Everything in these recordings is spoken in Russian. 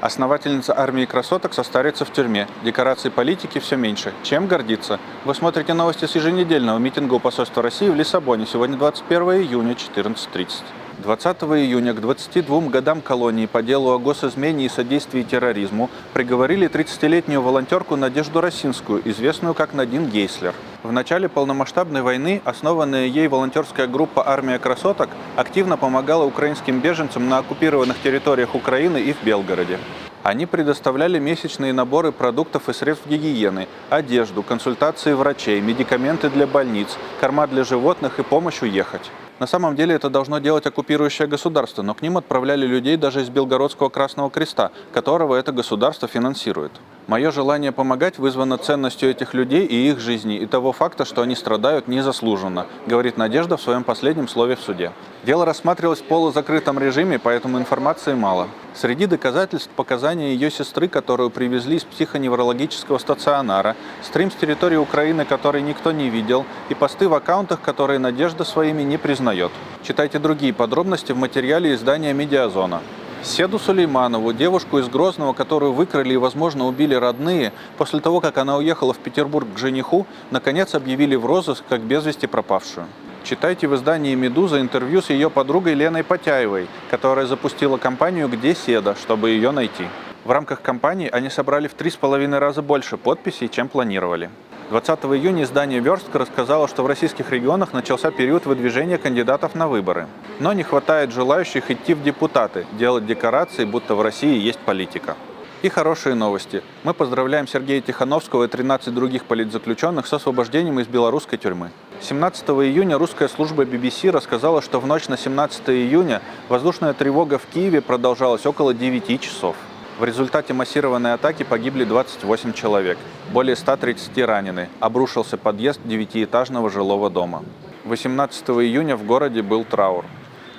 Основательница армии красоток состарится в тюрьме. Декораций политики все меньше. Чем гордиться? Вы смотрите новости с еженедельного митинга у посольства России в Лиссабоне. Сегодня 21 июня, 14:30. 20 июня к 22 годам колонии по делу о госизмене и содействии терроризму приговорили 30-летнюю волонтерку Надежду Росинскую, известную как Надин Гейслер. В начале полномасштабной войны основанная ей волонтерская группа «Армия красоток» активно помогала украинским беженцам на оккупированных территориях Украины и в Белгороде. Они предоставляли месячные наборы продуктов и средств гигиены, одежду, консультации врачей, медикаменты для больниц, корма для животных и помощь уехать. На самом деле это должно делать оккупирующее государство, но к ним отправляли людей даже из Белгородского Красного Креста, которого это государство финансирует. Мое желание помогать вызвано ценностью этих людей и их жизни, и того факта, что они страдают незаслуженно, говорит Надежда в своем последнем слове в суде. Дело рассматривалось в полузакрытом режиме, поэтому информации мало. Среди доказательств показания ее сестры, которую привезли из психоневрологического стационара, стрим с территории Украины, который никто не видел, и посты в аккаунтах, которые Надежда своими не признает. Читайте другие подробности в материале издания «Медиазона». Седу Сулейманову, девушку из Грозного, которую выкрали и, возможно, убили родные, после того, как она уехала в Петербург к жениху, наконец объявили в розыск как без вести пропавшую. Читайте в издании «Медуза» интервью с ее подругой Леной Потяевой, которая запустила кампанию «Где Седа?», чтобы ее найти. В рамках кампании они собрали в 3,5 раза больше подписей, чем планировали. 20 июня издание «Верстка» рассказало, что в российских регионах начался период выдвижения кандидатов на выборы. Но не хватает желающих идти в депутаты, делать декорации, будто в России есть политика. И хорошие новости. Мы поздравляем Сергея Тихановского и 13 других политзаключенных с освобождением из белорусской тюрьмы. 17 июня русская служба BBC рассказала, что в ночь на 17 июня воздушная тревога в Киеве продолжалась около 9 часов. В результате массированной атаки погибли 28 человек, более 130 ранены, обрушился подъезд 9-этажного жилого дома. 18 июня в городе был траур.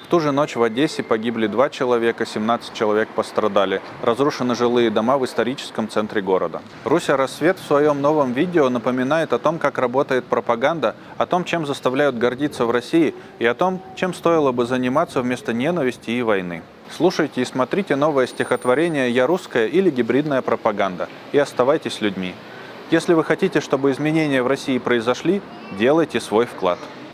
В ту же ночь в Одессе погибли 2 человека, 17 человек пострадали. Разрушены жилые дома в историческом центре города. Руся Рассвет в своем новом видео напоминает о том, как работает пропаганда, о том, чем заставляют гордиться в России, и о том, чем стоило бы заниматься вместо ненависти и войны. Слушайте и смотрите новое стихотворение «Я русская» или «Гибридная пропаганда» и оставайтесь людьми. Если вы хотите, чтобы изменения в России произошли, делайте свой вклад.